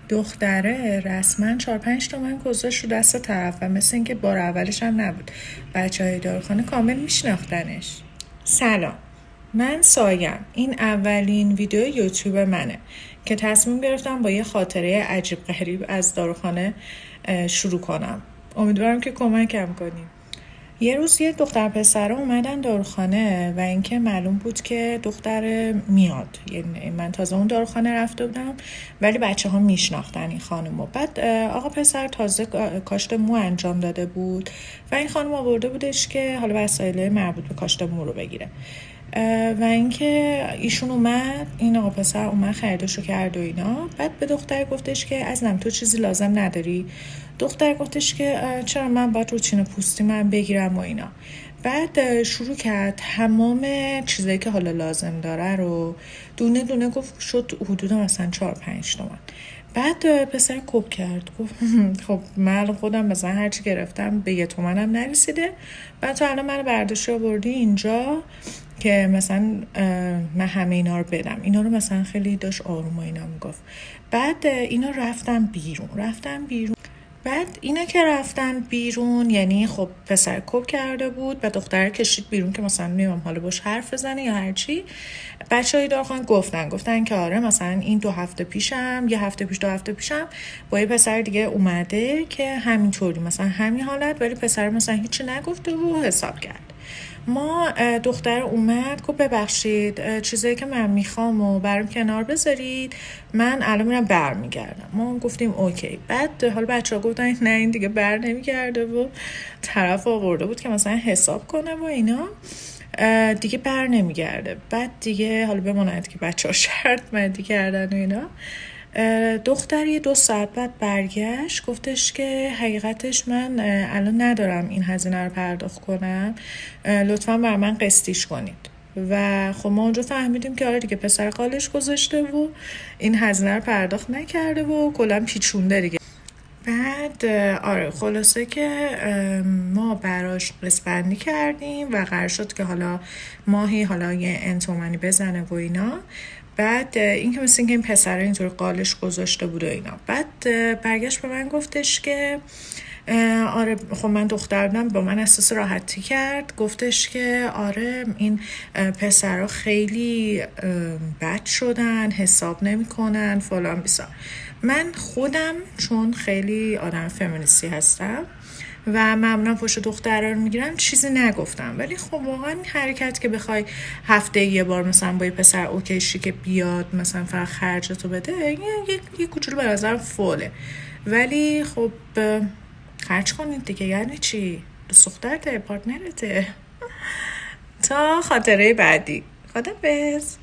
دختره رسما 4-5 تومن گذاشت رو دست طرف و مثل اینکه بار اولش هم نبود. بچه‌های داروخانه کامل میشناختنش. سلام، من سایم. این اولین ویدیو یوتیوب منه که تصمیم گرفتم با یه خاطره عجیب غریب از داروخانه شروع کنم. امیدوارم که کمکم کنیم. یه روز یه دختر پسر اومدن داروخانه و اینکه معلوم بود که دختر میاد. یعنی من تازه اون داروخانه رفته بودم ولی بچه ها میشناختن این خانمو. بعد آقا پسر تازه کاشت مو انجام داده بود و این خانم آورده بودش که حالا وسایل مربوط به کاشت مو رو بگیره و اینکه ایشون اومد، این آقا پسر اومد خریدشو کرد و اینا. بعد به دختر گفتش که عزیزم تو چیزی لازم نداری؟ دختر گفتش که چرا من باید روتین پوستی من بگیرم و اینا. بعد شروع کرد تمام چیزایی که حالا لازم داره رو دونه دونه گفت، شد حدود مثلا 4-5 تومن. بعد پسر کپ کرد، گفت خب من خودم مثلا هرچی گرفتم به 1 تومنم نرسیده، بعد تو الان من برداشتی آوردی اینجا که مثلا من همه اینا رو بدم. اینا رو مثلا خیلی داشت آروم و اینا میگفت. بعد اینا رفتن بیرون. بعد اینا که رفتن بیرون، یعنی خب پسر کپ کرده بود و دختر کشید بیرون که مثلا میام حالا باش حرف بزنه یا هرچی. بچهای داروخانه گفتن که آره مثلا این 2 هفته پیشم، 2 هفته پیشم با یه پسر دیگه اومده که همینطوری مثلا همین حالت، ولی پسر مثلا هیچی نگفته و حساب کرد. ما دختر اومد گفت ببخشید چیزایی که من میخوام و برام کنار بذارید، من الان میرم برمیگردم. ما گفتیم اوکی. بعد حالا بچه‌ها گفتن نه این دیگه بر نمیگرده و طرف آورده بود که مثلا حساب کنه و اینا، دیگه بر نمیگرده. بعد دیگه حالا بماند که بچه‌ها شرط مندی کردن و اینا. دختری 2 ساعت بعد برگشت گفتش که حقیقتش من الان ندارم این هزینه رو پرداخت کنم، لطفا بر من قسطیش کنید. و خب ما اونجا فهمیدیم که آره دیگه پسر قالش گذاشته و این هزینه رو پرداخت نکرده و کلا پیچونده دیگه. بعد آره خلاصه که ما براش قسط‌بندی کردیم و قرار شد که حالا ماهی حالا یه تومانی بزنه و اینا. بعد این که مثل این پسر اینطور قالش گذاشته بود و اینا. بعد برگشت به من گفتش که آره خب من دخترم، با من احساس راحتی کرد. گفتش که آره این پسرها خیلی بد شدن، حساب نمی کنن فلان بیسا. من خودم چون خیلی آدم فمینیستی هستم و معمولا پشت دخترها رو میگیرم چیزی نگفتم، ولی خب واقعا این حرکت که بخوای هفته یه بار مثلا با یه پسر اوکیشی که بیاد مثلا فقط خرجتو بده یه کوچولو به نظر فوله. ولی خب خرج کنید دیگه، یعنی چی؟ دوست دخترته، پارتنرته. تا خاطره بعدی، خدافظ.